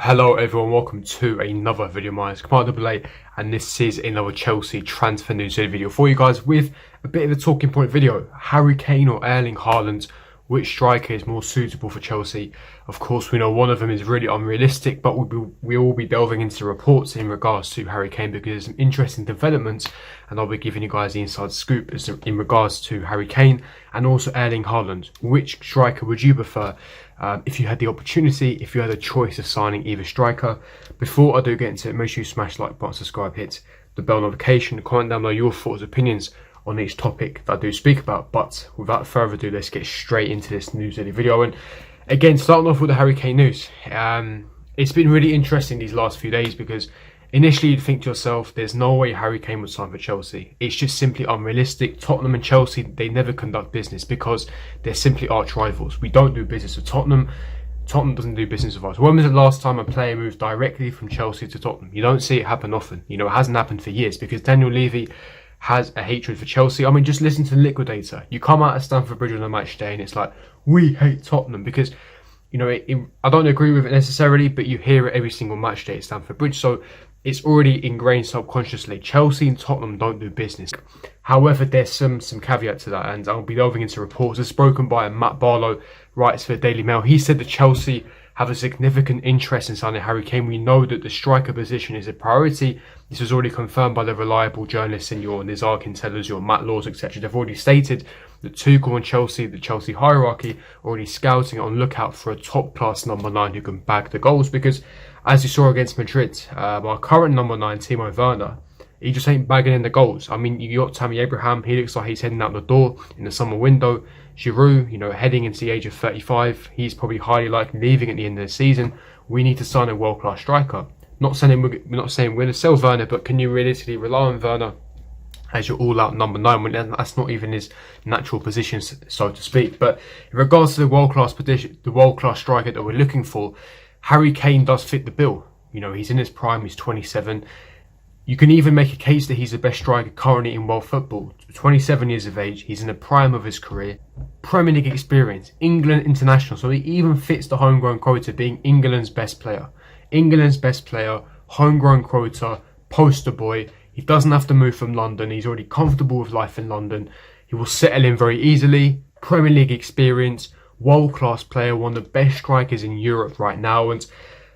Hello everyone, welcome to another video of mine. It's Kemal AA, and this is another Chelsea transfer news video for you guys with a bit of a talking point video. Harry Kane or Erling Haaland, which striker is more suitable for Chelsea? Of course, we know one of them is really unrealistic, but we will be delving into reports in regards to Harry Kane because there's some interesting developments, and I'll be giving you guys the inside scoop in regards to Harry Kane and also Erling Haaland. Which striker would you prefer if you had the opportunity, if you had a choice of signing either striker? Before I do get into it, make sure you smash the like button, subscribe, hit the bell notification, comment down below your thoughts, opinions on each topic that I do speak about. But without further ado, let's get straight into this news video. And again, starting off with the Harry Kane news, it's been really interesting these last few days because initially you'd think to yourself, there's no way Harry Kane would sign for Chelsea. It's just simply unrealistic. Tottenham and Chelsea, they never conduct business because they're simply arch rivals. We don't do business with Tottenham. Tottenham doesn't do business with us. When was the last time a player moved directly from Chelsea to Tottenham? You don't see it happen often. You know, it hasn't happened for years because Daniel Levy has a hatred for Chelsea. I mean, just listen to the Liquidator. You come out of Stamford Bridge on a match day and it's like, we hate Tottenham because, you know, I don't agree with it necessarily, but you hear it every single match day at Stamford Bridge. So it's already ingrained subconsciously. Chelsea and Tottenham don't do business. However, there's some caveat to that, and I'll be delving into reports. It's spoken by Matt Barlow, writes for the Daily Mail. He said that Chelsea have a significant interest in signing Harry Kane. We know that the striker position is a priority. This was already confirmed by the reliable journalists in your Nizar Kintellas, your Matt Laws, etc. They've already stated that Tuchel and Chelsea, the Chelsea hierarchy, are already scouting on lookout for a top-class number 9 who can bag the goals because, as you saw against Madrid, our current number 9, Timo Werner, he just ain't bagging in the goals. I mean, you got Tammy Abraham, he looks like he's heading out the door in the summer window. Giroud, you know, heading into the age of 35, he's probably highly likely leaving at the end of the season. We need to sign a world-class striker. Not saying we're going to sell Werner, but can you realistically rely on Werner as your all-out number 9 when that's not even his natural position, so to speak? But in regards to the world-class position, the world-class striker that we're looking for, Harry Kane does fit the bill. You know, he's in his prime, he's 27. You can even make a case that he's the best striker currently in world football. 27 years of age, he's in the prime of his career. Premier League experience, England international, so he even fits the homegrown quota, being England's best player. England's best player, homegrown quota, poster boy. He doesn't have to move from London. He's already comfortable with life in London. He will settle in very easily. Premier League experience, world-class player, one of the best strikers in Europe right now. And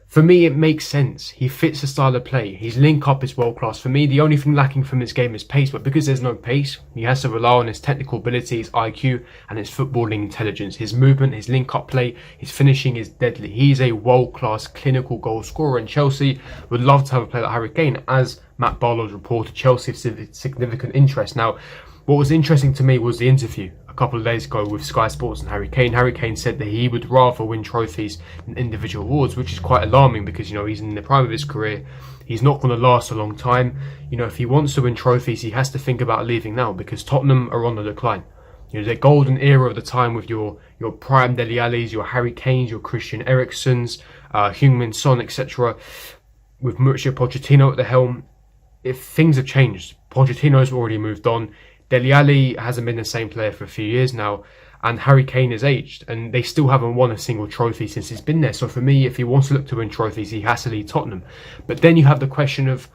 for me, it makes sense. He fits the style of play. His link-up is world-class. For me, the only thing lacking from his game is pace, but because there's no pace, he has to rely on his technical ability, his IQ, and his footballing intelligence. His movement, his link-up play, his finishing is deadly. He's a world-class clinical goal scorer, and Chelsea would love to have a player like Harry Kane. As Matt Barlow's reported, Chelsea have significant interest. Now, what was interesting to me was the interview a couple of days ago with Sky Sports and Harry Kane. Harry Kane said that he would rather win trophies than individual awards, which is quite alarming because, you know, he's in the prime of his career. He's not going to last a long time. You know, if he wants to win trophies, he has to think about leaving now because Tottenham are on the decline. You know, the golden era of the time with your prime Dele Allis, your Harry Kanes, your Christian Eriksens, Heung-min Son, etc. With Mauricio Pochettino at the helm, if things have changed. Pochettino's already moved on. Dele Alli hasn't been the same player for a few years now, and Harry Kane has aged, and they still haven't won a single trophy since he's been there. So for me, if he wants to look to win trophies, he has to leave Tottenham. But then you have the question of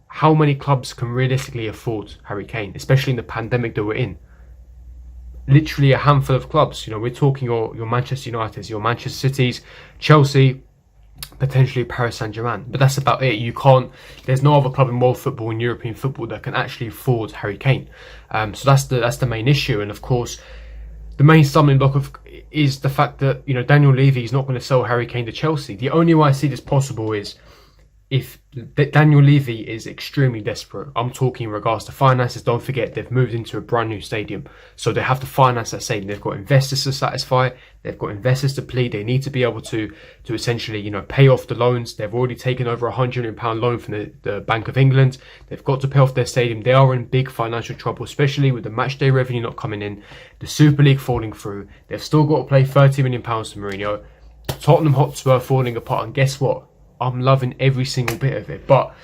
how many clubs can realistically afford Harry Kane, especially in the pandemic that we're in. Literally a handful of clubs. You know, we're talking your Manchester Uniteds, your Manchester Cities, Chelsea, potentially Paris Saint-Germain, but that's about it. You can't. There's no other club in world football and European football that can actually afford Harry Kane. So that's the main issue, and of course, the main stumbling block is the fact that, you know, Daniel Levy is not going to sell Harry Kane to Chelsea. The only way I see this possible is if Daniel Levy is extremely desperate. I'm talking in regards to finances. Don't forget, they've moved into a brand new stadium, so they have to finance that stadium. They've got investors to satisfy. They've got investors to plead. They need to be able to essentially, you know, pay off the loans. They've already taken over £100 million loan from the Bank of England. They've got to pay off their stadium. They are in big financial trouble, especially with the matchday revenue not coming in, the Super League falling through. They've still got to pay £30 million to Mourinho. Tottenham Hotspur falling apart, and guess what? I'm loving every single bit of it. But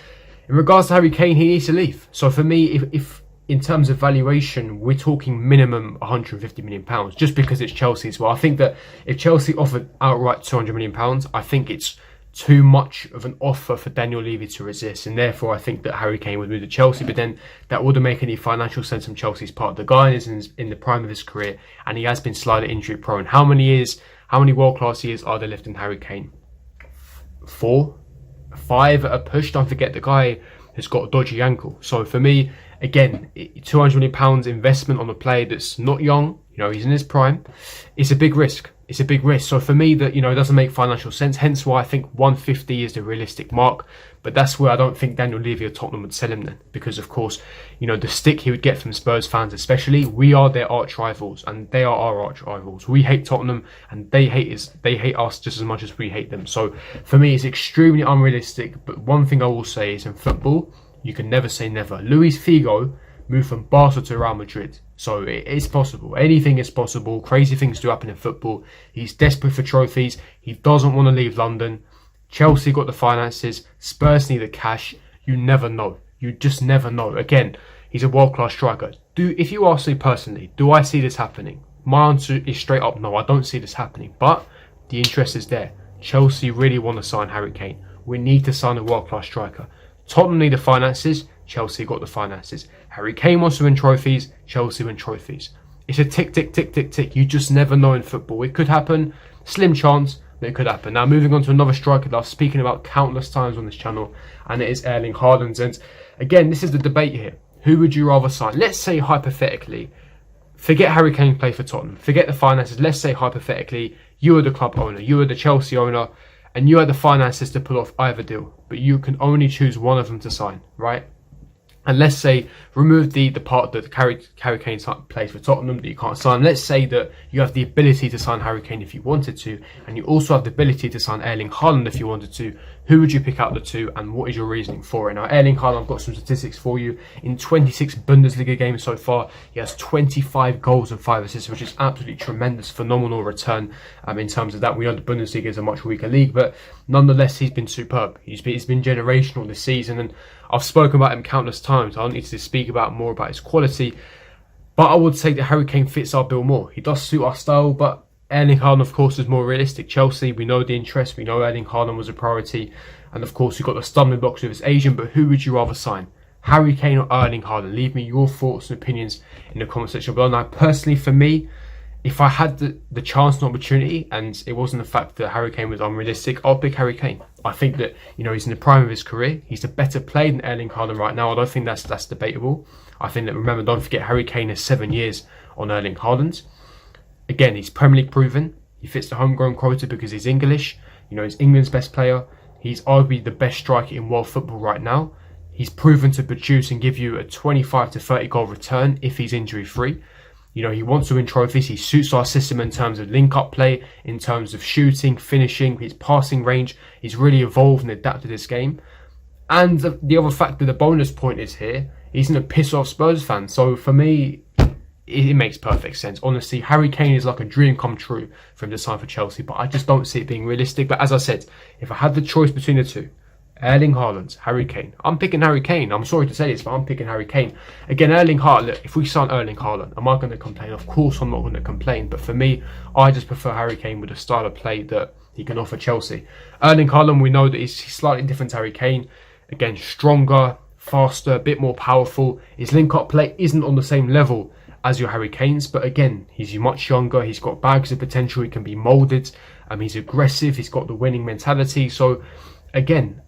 in regards to Harry Kane, he needs to leave. So for me, if in terms of valuation, we're talking minimum £150 million, just because it's Chelsea as well. I think that if Chelsea offered outright £200 million, I think it's too much of an offer for Daniel Levy to resist, and therefore I think that Harry Kane would move to Chelsea. But then that wouldn't make any financial sense from Chelsea's part. The guy is in the prime of his career, and he has been slightly injury prone. How many world class years are there left in Harry Kane? 4, 5 at a push. Don't forget the guy has got a dodgy ankle. So for me, again, £200 million investment on a player that's not young. You know, he's in his prime. It's a big risk. It's a big risk. So for me, that, you know, it doesn't make financial sense. Hence why I think 150 is the realistic mark. But that's where I don't think Daniel Levy or Tottenham would sell him then, because of course, you know, the stick he would get from Spurs fans, especially. We are their arch rivals, and they are our arch rivals. We hate Tottenham, and they hate us just as much as we hate them. So for me, it's extremely unrealistic. But one thing I will say is, in football, you can never say never. Luis Figo moved from Barca to Real Madrid. So it is possible. Anything is possible. Crazy things do happen in football. He's desperate for trophies. He doesn't want to leave London. Chelsea got the finances. Spurs need the cash. You never know. You just never know. Again, he's a world-class striker. If you ask me personally, do I see this happening? My answer is straight up no. I don't see this happening. But the interest is there. Chelsea really want to sign Harry Kane. We need to sign a world-class striker. Tottenham need the finances. Chelsea got the finances. Harry Kane wants to win trophies. Chelsea win trophies. It's a tick, tick, tick, tick, tick. You just never know in football. It could happen. Slim chance, but it could happen. Now, moving on to another striker that I've spoken about countless times on this channel, and it is Erling Haaland. And again, this is the debate here. Who would you rather sign? Let's say hypothetically, forget Harry Kane play for Tottenham. Forget the finances. Let's say hypothetically, you are the club owner. You are the Chelsea owner, and you had the finances to pull off either deal. But you can only choose one of them to sign, right? And let's say, remove the part that Harry Kane plays for Tottenham that you can't sign. Let's say that you have the ability to sign Harry Kane if you wanted to, and you also have the ability to sign Erling Haaland if you wanted to. Who would you pick out the two, and what is your reasoning for it? Now, Erling Haaland, I've got some statistics for you. In 26 Bundesliga games so far, he has 25 goals and 5 assists, which is absolutely tremendous, phenomenal return in terms of that. We know the Bundesliga is a much weaker league, but nonetheless, he's been superb. He's been generational this season, and I've spoken about him countless times. I don't need to speak about more about his quality, but I would say that Harry Kane fits our bill more. He does suit our style, but Erling Haaland, of course, is more realistic. Chelsea, we know the interest. We know Erling Haaland was a priority. And of course, you've got the stumbling blocks with his agent. But who would you rather sign? Harry Kane or Erling Haaland? Leave me your thoughts and opinions in the comment section below. Now, personally, for me, if I had the chance and opportunity, and it wasn't the fact that Harry Kane was unrealistic, I'll pick Harry Kane. I think that, you know, he's in the prime of his career. He's a better player than Erling Haaland right now. I don't think that's debatable. I think that, remember, don't forget, Harry Kane has 7 years on Erling Haaland. Again, he's Premier League proven. He fits the homegrown quota because he's English. You know, he's England's best player. He's arguably the best striker in world football right now. He's proven to produce and give you a 25 to 30 goal return if he's injury free. You know, he wants to win trophies. He suits our system in terms of link-up play, in terms of shooting, finishing, his passing range. He's really evolved and adapted his game. And the other factor, the bonus point is here, he's going to piss off Spurs fans. So for me, it makes perfect sense. Honestly, Harry Kane is like a dream come true for him to sign for Chelsea, but I just don't see it being realistic. But as I said, if I had the choice between the two, Erling Haaland, Harry Kane, I'm picking Harry Kane. I'm sorry to say this, but I'm picking Harry Kane. Again, Erling Haaland, look, if we sign Erling Haaland, am I going to complain? Of course I'm not going to complain, but for me, I just prefer Harry Kane with the style of play that he can offer Chelsea. Erling Haaland, we know that he's slightly different to Harry Kane. Again, stronger, faster, a bit more powerful. His link-up play isn't on the same level as your Harry Kane's, but again, he's much younger. He's got bags of potential. He can be moulded. He's aggressive. He's got the winning mentality. So again,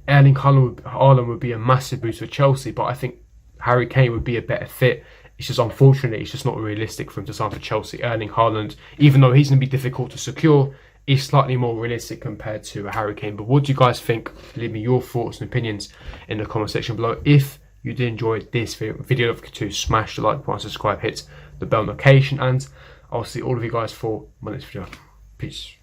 Erling Haaland would be a massive boost for Chelsea, but I think Harry Kane would be a better fit. It's just unfortunately, it's just not realistic for him to sign for Chelsea. Erling Haaland, even though he's going to be difficult to secure, is slightly more realistic compared to Harry Kane. But what do you guys think? Leave me your thoughts and opinions in the comment section below. If you did enjoy this video, don't forget to smash the like button, subscribe, hit the bell notification, and I'll see all of you guys for my next video. Peace.